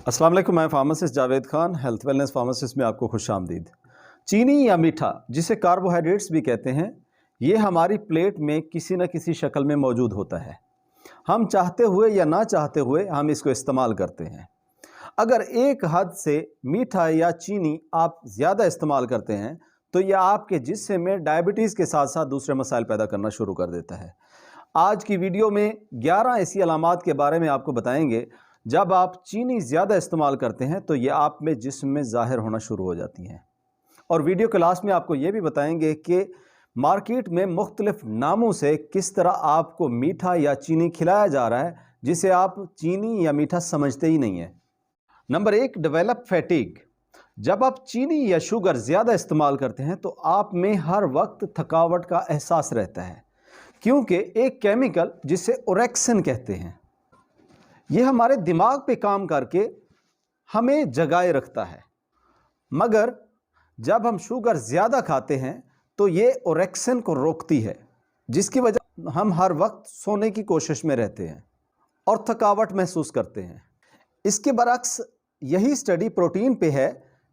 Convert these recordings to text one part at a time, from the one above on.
अस्सलाम वालेकुम, मैं pharmacist Javed Khan, health wellness pharmacist में आपको खुश आमदीद। चीनी या मीठा, जिसे कार्बोहाइड्रेट्स भी कहते हैं, ये हमारी प्लेट में किसी न किसी शक्ल में मौजूद होता है। हम चाहते हुए या ना चाहते हुए हम इसको इस्तेमाल करते हैं। अगर एक हद से मीठा या चीनी आप ज़्यादा इस्तेमाल करते हैं तो यह आपके जिस्म में डायबिटीज़ के साथ साथ दूसरे मसाइल पैदा करना शुरू कर देता है। आज की वीडियो में 11 ऐसी अलामात के बारे में आपको बताएंगे। जब आप चीनी ज़्यादा इस्तेमाल करते हैं तो ये आप में जिस्म में ज़ाहिर होना शुरू हो जाती हैं। और वीडियो के लास्ट में आपको ये भी बताएंगे कि मार्केट में मुख्तलिफ नामों से किस तरह आपको मीठा या चीनी खिलाया जा रहा है, जिसे आप चीनी या मीठा समझते ही नहीं हैं। Number 1, develop fatigue. जब आप चीनी या शुगर ज़्यादा इस्तेमाल करते हैं तो आप में हर वक्त थकावट का एहसास रहता है, क्योंकि एक केमिकल जिसे ओरेक्सिन कहते हैं, यह हमारे दिमाग पे काम करके हमें जगाए रखता है। मगर जब हम शुगर ज़्यादा खाते हैं तो ये ओरेक्सिन को रोकती है, जिसकी वजह हम हर वक्त सोने की कोशिश में रहते हैं और थकावट महसूस करते हैं। इसके बरक्स यही स्टडी प्रोटीन पे है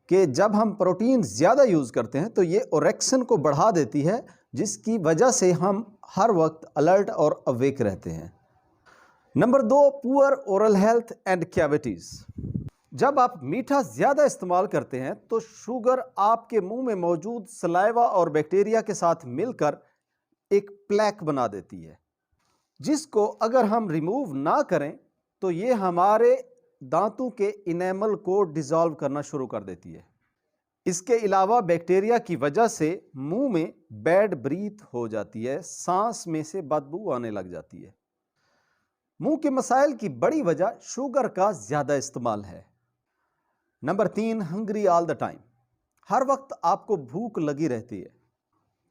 कि जब हम प्रोटीन ज़्यादा यूज़ करते हैं तो ये ओरेक्सिन को बढ़ा देती है, जिसकी वजह से हम हर वक्त अलर्ट और अवेक रहते हैं। Number 2, poor oral health and cavities. जब आप मीठा ज़्यादा इस्तेमाल करते हैं तो शुगर आपके मुंह में मौजूद सलाइवा और बैक्टीरिया के साथ मिलकर एक प्लेक बना देती है, जिसको अगर हम रिमूव ना करें तो ये हमारे दांतों के इनेमल को डिज़ोल्व करना शुरू कर देती है। इसके अलावा बैक्टीरिया की वजह से मुंह में बैड ब्रीथ हो जाती है, सांस में से बदबू आने लग जाती है। मुंह के मसाइल की बड़ी वजह शुगर का ज़्यादा इस्तेमाल है। Number 3, hungry all the time. हर वक्त आपको भूख लगी रहती है।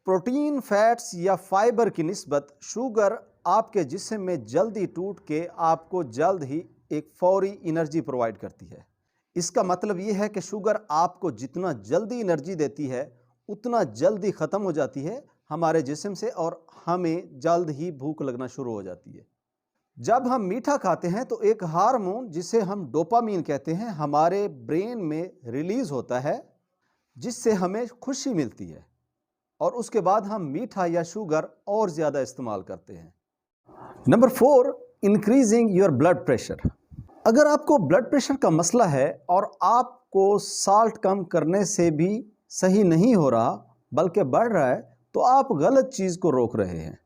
प्रोटीन, फैट्स या फाइबर की निस्बत शुगर आपके जिस्म में जल्दी टूट के आपको जल्द ही एक फौरी एनर्जी प्रोवाइड करती है। इसका मतलब यह है कि शुगर आपको जितना जल्दी एनर्जी देती है उतना जल्दी ख़त्म हो जाती है हमारे जिस्म से, और हमें जल्द ही भूख लगना शुरू हो जाती है। जब हम मीठा खाते हैं तो एक हार्मोन जिसे हम डोपामीन कहते हैं हमारे ब्रेन में रिलीज होता है, जिससे हमें खुशी मिलती है, और उसके बाद हम मीठा या शुगर और ज़्यादा इस्तेमाल करते हैं। Number 4, increasing your blood pressure. अगर आपको ब्लड प्रेशर का मसला है और आपको साल्ट कम करने से भी सही नहीं हो रहा बल्कि बढ़ रहा है, तो आप गलत चीज़ को रोक रहे हैं।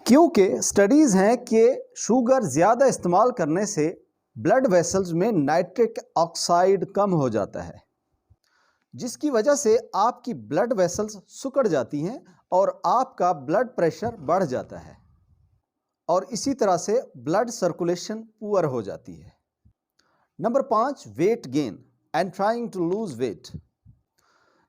क्योंकि स्टडीज़ हैं कि शुगर ज़्यादा इस्तेमाल करने से ब्लड वेसल्स में नाइट्रिक ऑक्साइड कम हो जाता है, जिसकी वजह से आपकी ब्लड वेसल्स सिकुड़ जाती हैं और आपका ब्लड प्रेशर बढ़ जाता है, और इसी तरह से ब्लड सर्कुलेशन पुअर हो जाती है। Number 5, weight gain and trying to lose weight.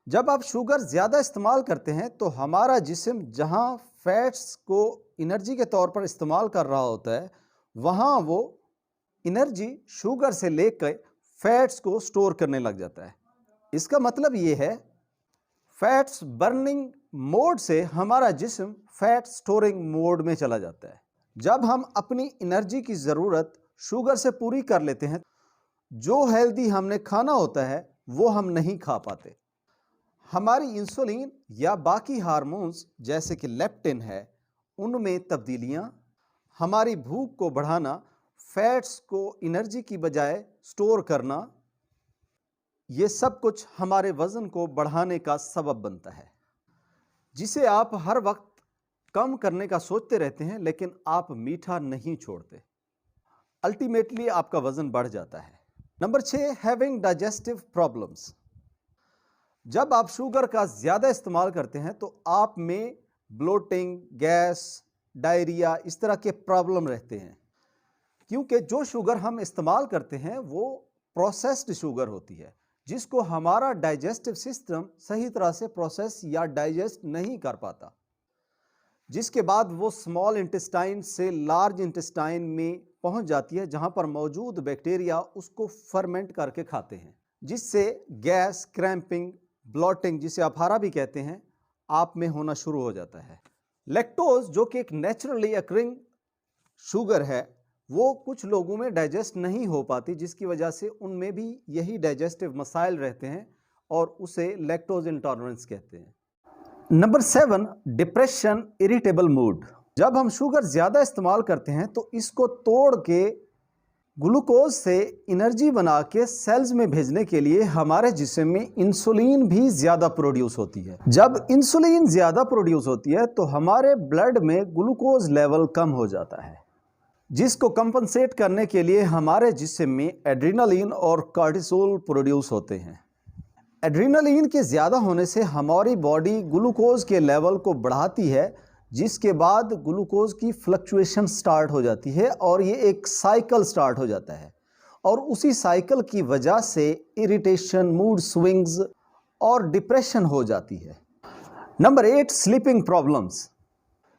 जब आप शुगर ज़्यादा इस्तेमाल करते हैं तो हमारा जिस्म जहां फैट्स को एनर्जी के तौर पर इस्तेमाल कर रहा होता है, वहां वो एनर्जी शुगर से लेकर फैट्स को स्टोर करने लग जाता है। इसका मतलब ये है, फैट्स बर्निंग मोड से हमारा जिस्म फैट स्टोरिंग मोड में चला जाता है। जब हम अपनी एनर्जी की ज़रूरत शुगर से पूरी कर लेते हैं, जो हेल्दी हमने खाना होता है वो हम नहीं खा पाते। हमारी इंसुलिन या बाकी हार्मोन्स जैसे कि लेप्टिन है, उनमें तब्दीलियां, हमारी भूख को बढ़ाना, फैट्स को एनर्जी की बजाय स्टोर करना, ये सब कुछ हमारे वज़न को बढ़ाने का सबब बनता है, जिसे आप हर वक्त कम करने का सोचते रहते हैं, लेकिन आप मीठा नहीं छोड़ते। अल्टीमेटली आपका वज़न बढ़ जाता है। Number 6, having digestive problems. जब आप शुगर का ज़्यादा इस्तेमाल करते हैं तो आप में ब्लोटिंग, गैस, डायरिया, इस तरह के प्रॉब्लम रहते हैं, क्योंकि जो शुगर हम इस्तेमाल करते हैं वो प्रोसेस्ड शुगर होती है, जिसको हमारा डाइजेस्टिव सिस्टम सही तरह से प्रोसेस या डाइजेस्ट नहीं कर पाता, जिसके बाद वो स्मॉल इंटेस्टाइन से लार्ज इंटेस्टाइन में पहुंच जाती है, जहां पर मौजूद बैक्टीरिया उसको फर्मेंट करके खाते हैं, जिससे गैस, क्रैम्पिंग, ब्लोटिंग, जिसे अफारा भी कहते हैं, आप में होना शुरू हो जाता है। लैक्टोज, जो कि एक नेचुरली अकरिंग शुगर है, वो कुछ लोगों में डाइजेस्ट नहीं हो पाती, जिसकी वजह से उनमें भी यही डाइजेस्टिव मसाइल रहते हैं और उसे लैक्टोज इंटॉलरेंस कहते हैं। Number 7, depression, irritable mood. जब हम शुगर ज़्यादा इस्तेमाल करते हैं तो इसको तोड़ के ग्लूकोज से एनर्जी बना के सेल्स में भेजने के लिए हमारे जिस्म में इंसुलिन भी ज़्यादा प्रोड्यूस होती है। जब इंसुलिन ज़्यादा प्रोड्यूस होती है तो हमारे ब्लड में ग्लूकोज लेवल कम हो जाता है, जिसको कंपनसेट करने के लिए हमारे जिस्म में एड्रेनालिन और कार्टिसोल प्रोड्यूस होते हैं। एड्रेनालिन के ज़्यादा होने से हमारी बॉडी ग्लूकोज के लेवल को बढ़ाती है, जिसके बाद ग्लूकोज की फ्लक्चुएशन स्टार्ट हो जाती है और ये एक साइकिल स्टार्ट हो जाता है और उसी साइकिल की वजह से इरिटेशन, मूड स्विंग्स और डिप्रेशन हो जाती है। Number 8, sleeping problems.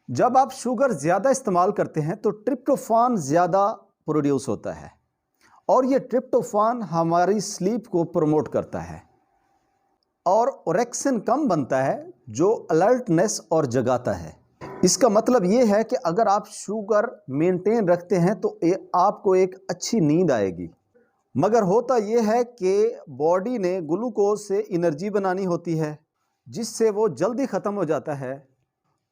जब आप शुगर ज़्यादा इस्तेमाल करते हैं तो ट्रिप्टोफान ज़्यादा प्रोड्यूस होता है और ये ट्रिप्टोफान हमारी स्लीप को प्रमोट करता है और ओरेक्सिन कम बनता है जो अलर्टनेस और जगाता है। इसका मतलब ये है कि अगर आप शुगर मेंटेन रखते हैं तो आपको एक अच्छी नींद आएगी। मगर होता ये है कि बॉडी ने ग्लूकोज से एनर्जी बनानी होती है, जिससे वो जल्दी ख़त्म हो जाता है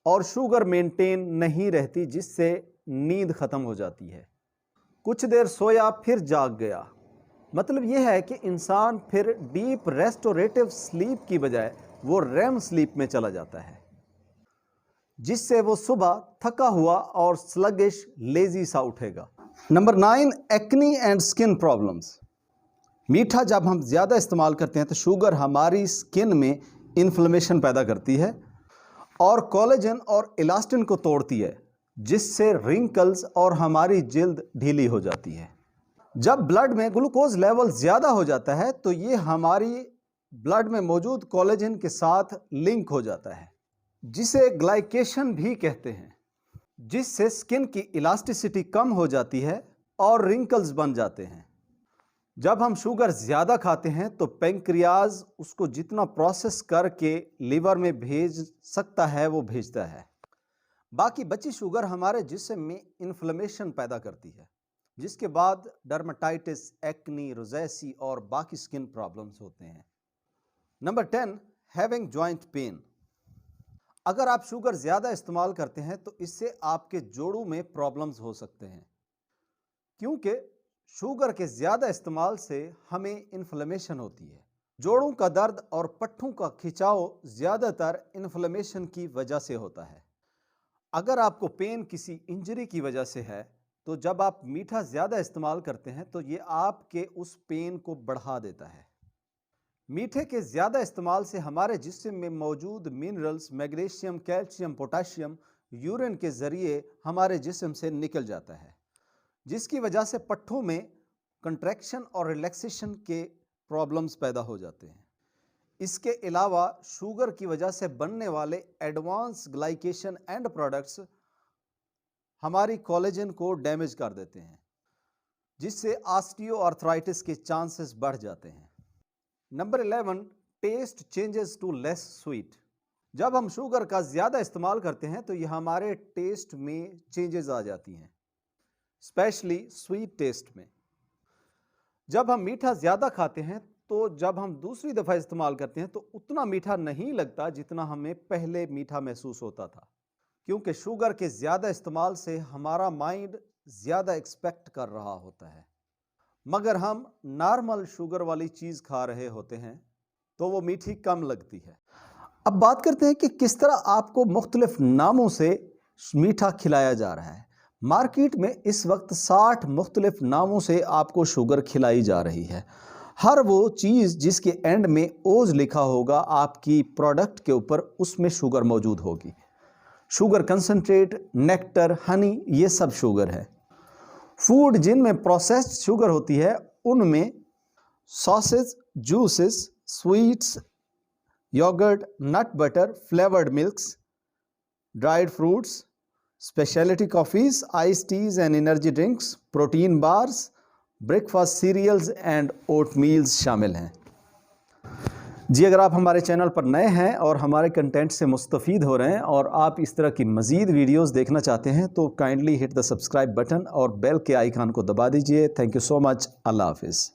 और शुगर मेंटेन नहीं रहती, जिससे नींद ख़त्म हो जाती है। कुछ देर सोया फिर जाग गया, मतलब यह है कि इंसान फिर डीप रेस्टोरेटिव स्लीप की बजाय वो रेम स्लीप में चला जाता है, जिससे वो सुबह थका हुआ और स्लगिश, लेजी सा उठेगा। Number 9, acne and skin problems. मीठा जब हम ज़्यादा इस्तेमाल करते हैं तो शुगर हमारी स्किन में इन्फ्लेमेशन पैदा करती है और कोलेजन और इलास्टिन को तोड़ती है, जिससे रिंकल्स और हमारी जिल्द ढीली हो जाती है। जब ब्लड में ग्लूकोज लेवल ज़्यादा हो जाता है तो ये हमारी ब्लड में मौजूद कोलेजन के साथ लिंक हो जाता है, जिसे ग्लाइकेशन भी कहते हैं, जिससे स्किन की इलास्टिसिटी कम हो जाती है और रिंकल्स बन जाते हैं। जब हम शुगर ज़्यादा खाते हैं तो पेंक्रियाज उसको जितना प्रोसेस करके लीवर में भेज सकता है वो भेजता है। बाकी बची शुगर हमारे जिस्म में इन्फ्लेमेशन पैदा करती है, जिसके बाद डर्मेटाइटिस, एक्नी, रोज़ेसी और बाकी स्किन प्रॉब्लम्स होते हैं। Number 10, having joint pain. अगर आप शुगर ज़्यादा इस्तेमाल करते हैं तो इससे आपके जोड़ों में प्रॉब्लम्स हो सकते हैं, क्योंकि शुगर के ज़्यादा इस्तेमाल से हमें इन्फ्लेमेशन होती है। जोड़ों का दर्द और पट्टों का खिंचाव ज़्यादातर इन्फ्लेमेशन की वजह से होता है। अगर आपको पेन किसी इंजरी की वजह से है तो जब आप मीठा ज़्यादा इस्तेमाल करते हैं तो ये आपके उस पेन को बढ़ा देता है। मीठे के ज़्यादा इस्तेमाल से हमारे जिस्म में मौजूद minerals, magnesium, calcium, potassium urine के ज़रिए हमारे जिस्म से निकल जाता है, जिसकी वजह से पट्टों में कंट्रैक्शन और रिलैक्सेशन के प्रॉब्लम्स पैदा हो जाते हैं। इसके अलावा शुगर की वजह से बनने वाले एडवांस ग्लाइकेशन एंड प्रोडक्ट्स हमारी कोलेजन को डैमेज कर देते हैं, जिससे ऑस्टियोआर्थराइटिस के चांसेस बढ़ जाते हैं। Number 11, taste changes to less sweet. जब हम शुगर का ज़्यादा इस्तेमाल करते हैं तो यह हमारे टेस्ट में चेंजेस आ जाती हैं, स्पेशली स्वीट टेस्ट में। जब हम मीठा ज़्यादा खाते हैं तो जब हम दूसरी दफ़ा इस्तेमाल करते हैं तो उतना मीठा नहीं लगता जितना हमें पहले मीठा महसूस होता था, क्योंकि शुगर के ज़्यादा इस्तेमाल से हमारा माइंड ज़्यादा एक्सपेक्ट कर रहा होता है, मगर हम नॉर्मल शुगर वाली चीज़ खा रहे होते हैं तो वो मीठी कम लगती है। अब बात करते हैं कि किस तरह आपको मुख्तलिफ नामों से मीठा खिलाया जा रहा है। मार्केट में इस वक्त 60 मुख्तलिफ नामों से आपको शुगर खिलाई जा रही है। हर वो चीज़ जिसके एंड में ओज लिखा होगा आपकी प्रोडक्ट के ऊपर, उसमें शुगर मौजूद होगी। शुगर कंसनट्रेट, नेक्टर, हनी, ये सब शुगर है। फूड जिनमें प्रोसेस्ड शुगर होती है उनमें sauces, juices, sweets, yogurt, nut butter, flavoured milks, dried fruits, speciality coffees, ice teas and energy drinks, protein bars, breakfast cereals and oat meals शामिल हैं। जी, अगर आप हमारे चैनल पर नए हैं और हमारे कंटेंट से मुस्तफ़ीद हो रहे हैं और आप इस तरह की मज़ीद वीडियोस देखना चाहते हैं तो kindly hit the subscribe button और बेल के आइकन को दबा दीजिए। Thank you so much. अल्लाह हाफ़िज़।